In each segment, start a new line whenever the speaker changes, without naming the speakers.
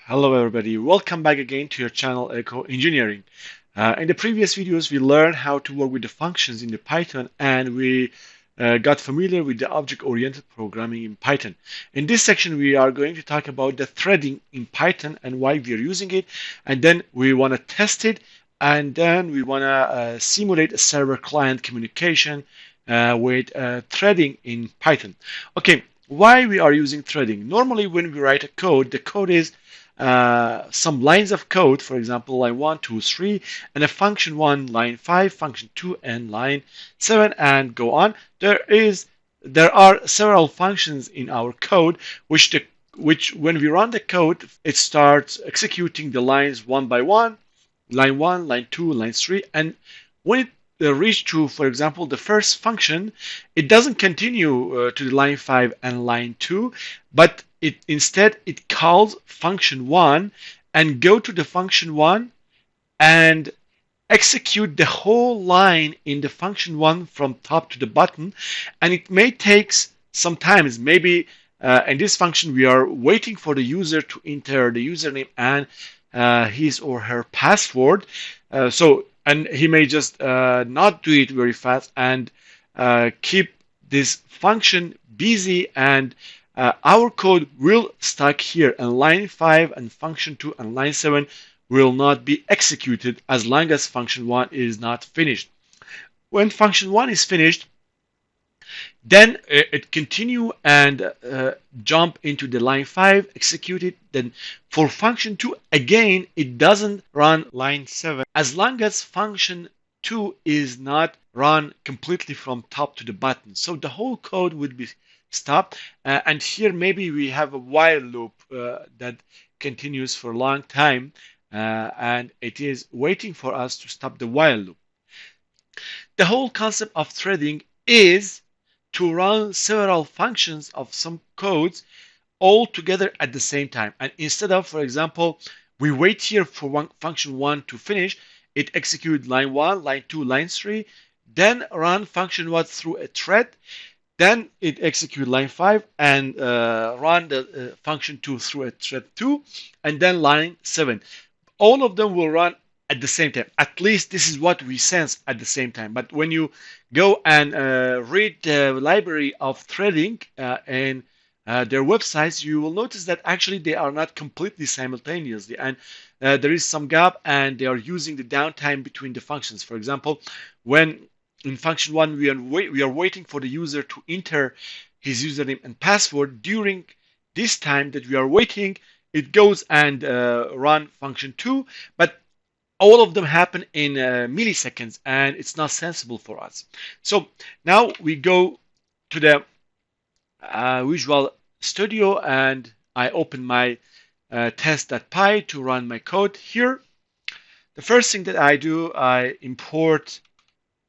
Hello everybody, welcome back again to your channel Eco Engineering. In the previous videos we learned how to work with the functions in the Python and we got familiar with the object-oriented programming in Python. In this section we are going to talk about the threading in Python and why we are using it, and then we want to test it, and then we want to simulate a server-client communication with threading in Python. Okay, why we are using threading? Normally when we write a code, the code is some lines of code, for example, line 1, 2, 3, and a function 1, line 5, function 2, and line 7, and go on. There are several functions in our code which when we run the code, it starts executing the lines one by one, line 1, line 2, line 3, and when it reach to, for example, the first function, it doesn't continue to the line 5 and line 2, but instead it calls function 1 and go to the function 1 and execute the whole line in the function 1 from top to the bottom. And it may take some time. Maybe in this function we are waiting for the user to enter the username and his or her password. And he may just not do it very fast and keep this function busy, and our code will stuck here, and line 5 and function 2 and line 7 will not be executed as long as function 1 is not finished. When function 1 is finished, then it continue and jump into the line 5, execute it. Then for function 2, again, it doesn't run line 7 as long as function 2 is not run completely from top to the bottom. So the whole code would be stopped. And here maybe we have a while loop that continues for a long time, and it is waiting for us to stop the while loop. The whole concept of threading is to run several functions of some codes all together at the same time. And instead of, for example, we wait here for function 1 to finish, it executes line 1, line 2, line 3, then run function 1 through a thread, then it executes line 5 and run the function 2 through a thread 2, and then line 7. All of them will run at the same time. At least this is what we sense at the same time. But when you go and read the library of threading in their websites, you will notice that actually they are not completely simultaneously, and there is some gap, and they are using the downtime between the functions. For example, when in function 1 we are waiting for the user to enter his username and password. During this time that we are waiting, it goes and run function 2, but all of them happen in milliseconds, and it's not sensible for us. So now we go to the Visual Studio, and I open my test.py to run my code here. The first thing that I do, I import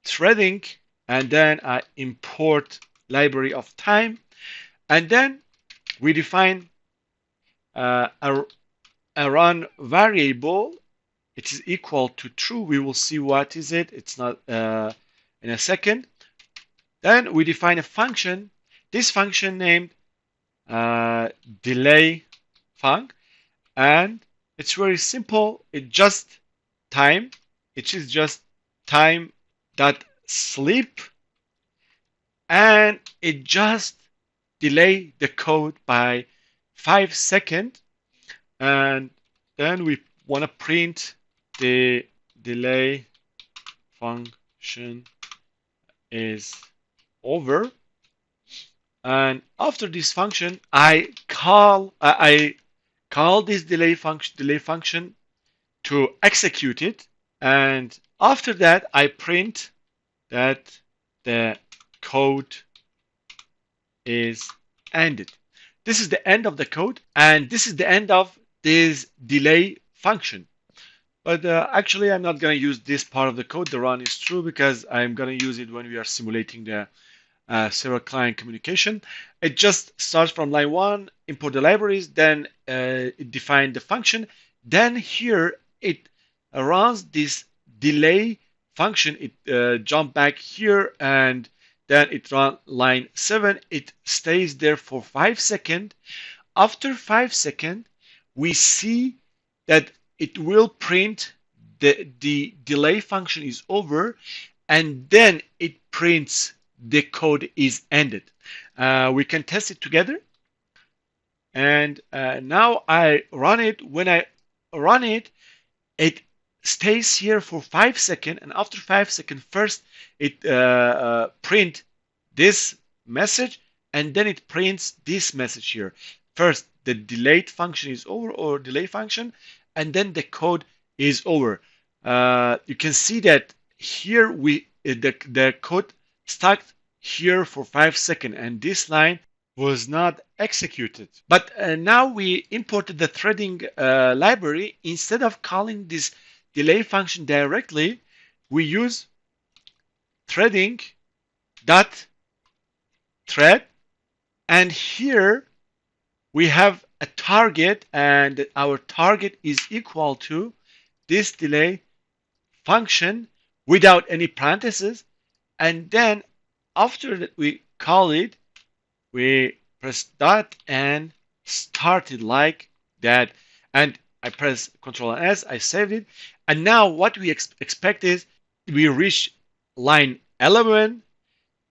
threading, and then I import library of time, and then we define a run variable. It is equal to true. We will see what is it. It's not in a second. Then we define a function. This function named delay func, and it's very simple. It just time. It is just time dot sleep, and it just delay the code by 5 seconds, and then we want to print the delay function is over. And after this function, I call this delay function to execute it, and after that I print that the code is ended. This is the end of the code, and this is the end of this delay function. But actually, I'm not going to use this part of the code. The run is true because I'm going to use it when we are simulating the server-client communication. It just starts from line 1, import the libraries, then it defines the function. Then here it runs this delay function. It jump back here, and then it runs line 7. It stays there for 5 seconds. After 5 seconds, we see that it will print the delay function is over, and then it prints the code is ended. We can test it together. And now I run it. When I run it, it stays here for 5 seconds, and after 5 seconds, first it print this message, and then it prints this message here. First, the delayed function is over, or delay function, and then the code is over. You can see that here the code stuck here for 5 seconds, and this line was not executed. But now we imported the threading library. Instead of calling this delay function directly, we use threading dot thread, and here we have a target, and our target is equal to this delay function without any parentheses. And then after that we call it, we press dot and start it like that. And I press Ctrl and S, I saved it. And now what we expect is we reach line 11,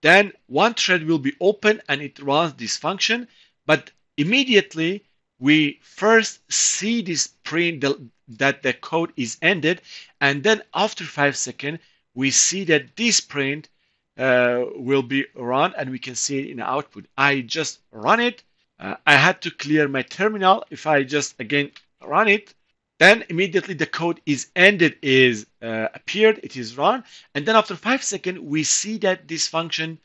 then one thread will be open and it runs this function. But immediately we first see this print that the code is ended, and then after 5 seconds we see that this print will be run, and we can see it in the output. I just run it. I had to clear my terminal. If I just again run it, then immediately the code is ended, is appeared, it is run, and then after 5 seconds we see that this function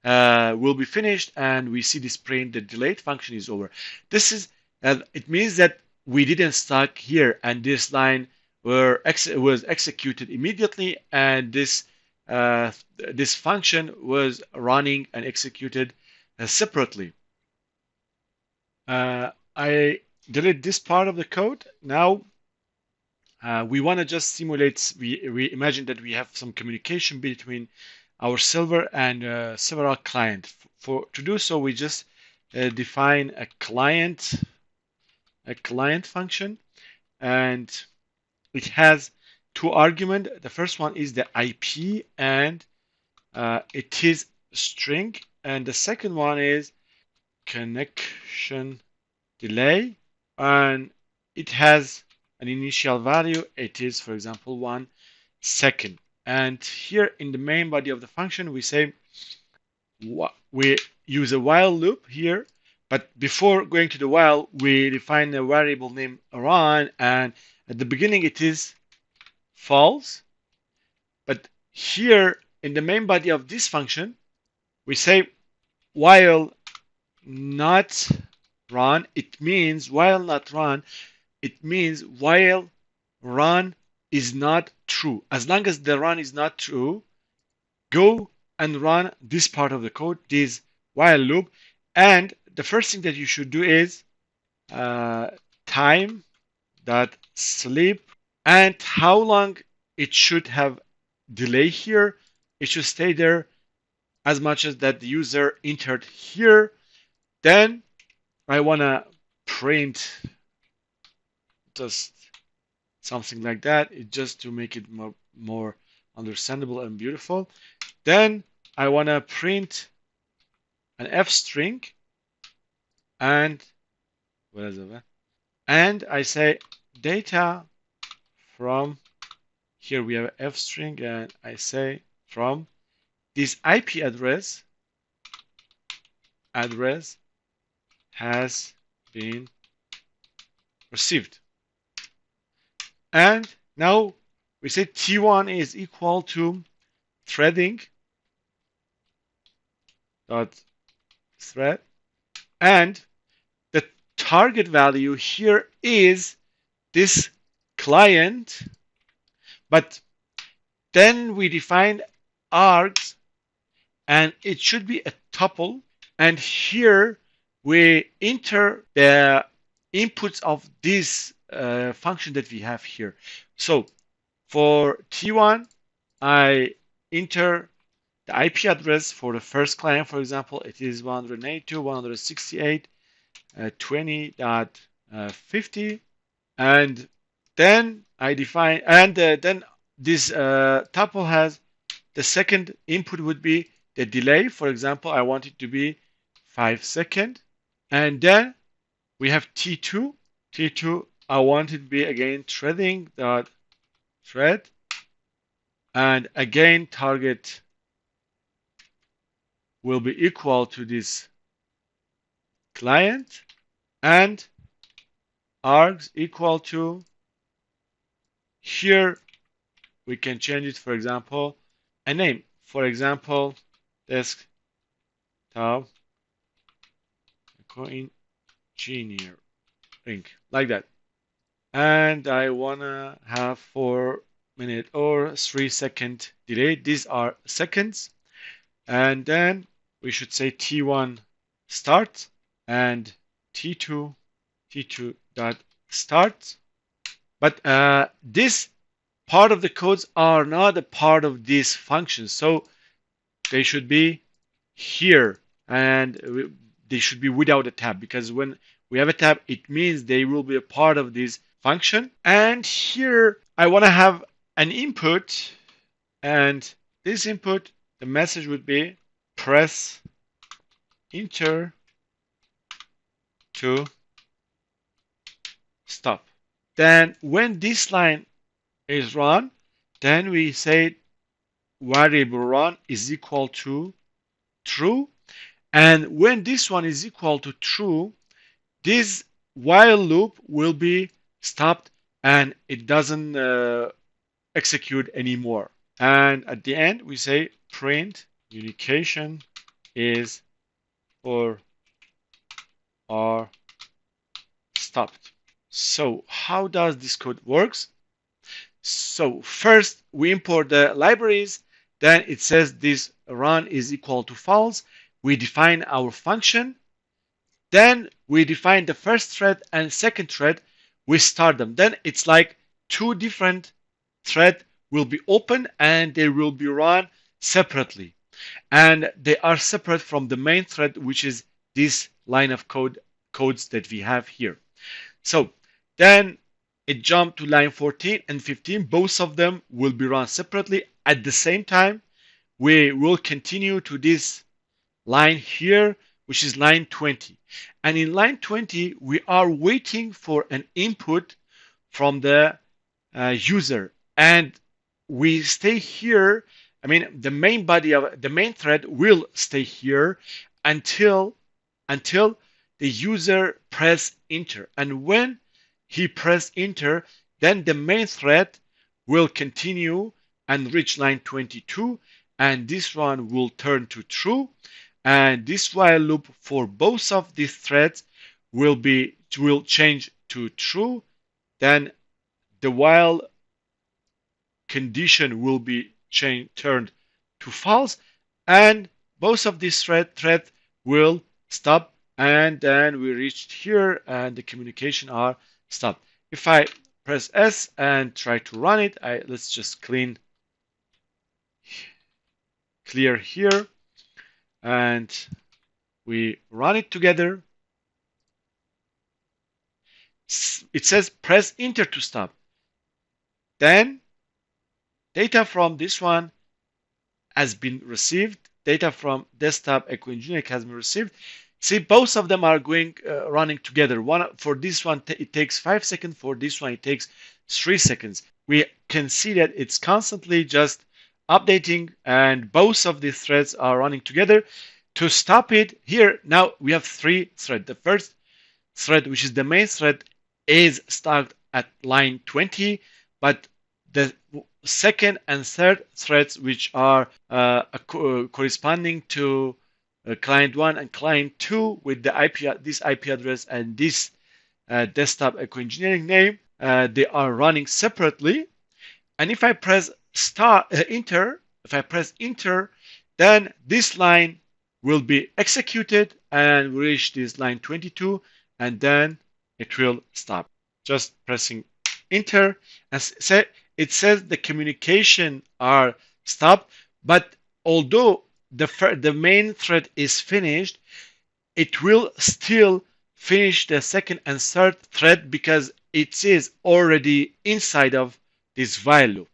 will be finished, and we see this print, the delayed function is over. This is it means that we didn't stuck here, and this line was executed immediately, and this function was running and executed separately. I delete this part of the code. Now we want to just simulate, we imagine that we have some communication between our server and several clients. To do so, we just define a client function, and it has two arguments. The first one is the IP, and it is string, and the second one is connection delay, and it has an initial value. It is, for example, 1 second. And here in the main body of the function, we say we use a while loop here. But before going to the while, we define a variable named run, and at the beginning it is false. But here in the main body of this function, we say while not run. It means while not run, it means while run is not true. As long as the run is not true, go and run this part of the code, this while loop. And the first thing that you should do is time dot sleep, and how long it should have delay here. It should stay there as much as that the user entered here. Then I want to print just something like that, just to make it more understandable and beautiful. Then I want to print an F string, and what is it? And I say data from, here we have F string, and I say from this IP address has been received. And now we say T1 is equal to threading dot thread, and the target value here is this client, but then we define args, and it should be a tuple, and here we enter the inputs of this function that we have here. So for T1, I enter the IP address for the first client. For example, it is 192.168.20.1. 50, and then I define, and then this tuple has the second input would be the delay. For example, I want it to be 5 seconds, and then we have T2. T2, I want it to be again threading dot thread, and again target will be equal to this client, and args equal to, here we can change it, for example, a name. For example, desktop engineering, like that. And I wanna have 4 minute or 3 second delay. These are seconds. And then we should say T1 start and T2 dot start. But this part of the codes are not a part of this function, so they should be here, and they should be without a tab, because when we have a tab, it means they will be a part of this function. And here I want to have an input, and this input, the message would be press enter to stop. Then when this line is run, then we say variable run is equal to true. And when this one is equal to true, this while loop will be stopped and it doesn't execute anymore. And at the end, we say print communication is or are stopped. So how does this code works? So first we import the libraries, then it says this run is equal to false. We define our function, then we define the first thread and second thread, we start them. Then it's like two different threads will be open and they will be run separately. And they are separate from the main thread, which is this line of codes that we have here. So then it jumped to line 14 and 15. Both of them will be run separately. At the same time, we will continue to this line here, which is line 20. And in line 20, we are waiting for an input from the user. And we stay here. I mean, the main body of the main thread will stay here until the user press enter. And when he press enter, then the main thread will continue and reach line 22, and this one will turn to true, and this while loop for both of these threads will change to true. Then the while condition will be turned to false, and both of these threads will stop, and then we reached here and the communication are stopped. If I press S and try to run it, let's just clear here, and we run it together. It says press enter to stop. Then data from this one has been received. Data from desktop Echo Engineering has been received. See, both of them are going running together. One for this one, it takes 5 seconds. For this one, it takes 3 seconds. We can see that it's constantly just updating, and both of these threads are running together. To stop it, here now we have 3 threads. The first thread, which is the main thread, is stuck at line 20, but the second and third threads, which are corresponding to client 1 and client 2 with the this IP address and this desktop Echo Engineering name, they are running separately. And if I press enter, then this line will be executed and reach this line 22, and then it will stop. Just pressing enter, and it says the communication are stopped, but although the main thread is finished, it will still finish the second and third thread because it is already inside of this while loop.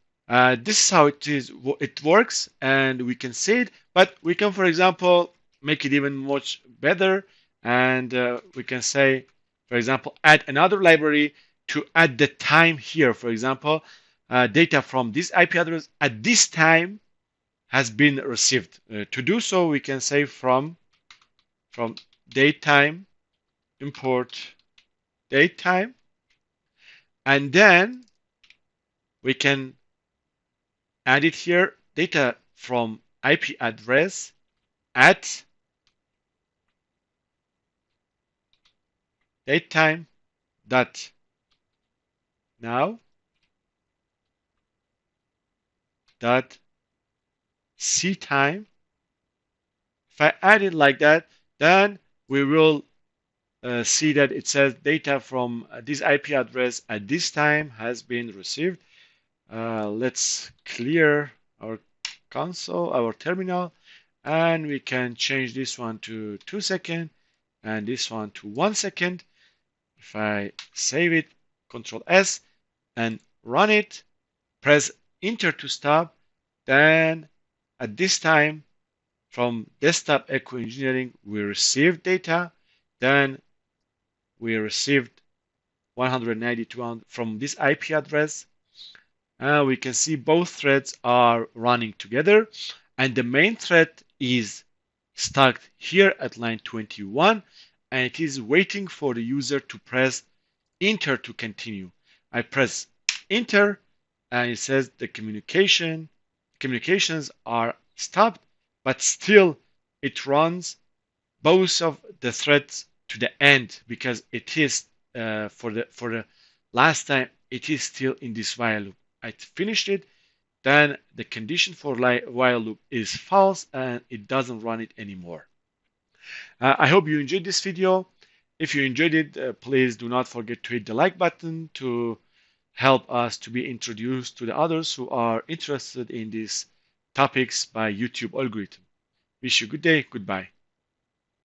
This is how it works, and we can see it. But we can, for example, make it even much better, and we can say, for example, add another library to add the time here. For example, data from this IP address at this time has been received. To do so, we can say from datetime import datetime, and then we can add it here, data from IP address at datetime dot now dot ctime. If I add it like that, then we will see that it says data from this IP address at this time has been received. Let's clear our console, our terminal, and we can change this one to 2 seconds and this one to 1 second. If I save it, Control S, and run it, press Enter to stop, then at this time from desktop Echo Engineering we received data, then we received 192 from this IP address. We can see both threads are running together, and the main thread is stuck here at line 21, and it is waiting for the user to press enter to continue. I press enter, and it says the communications are stopped, but still it runs both of the threads to the end because it is for the last time it is still in this while loop. I finished it, then the condition for while loop is false and it doesn't run it anymore. I hope you enjoyed this video. If you enjoyed it, please do not forget to hit the like button to help us to be introduced to the others who are interested in these topics by YouTube algorithm. Wish you a good day. Goodbye.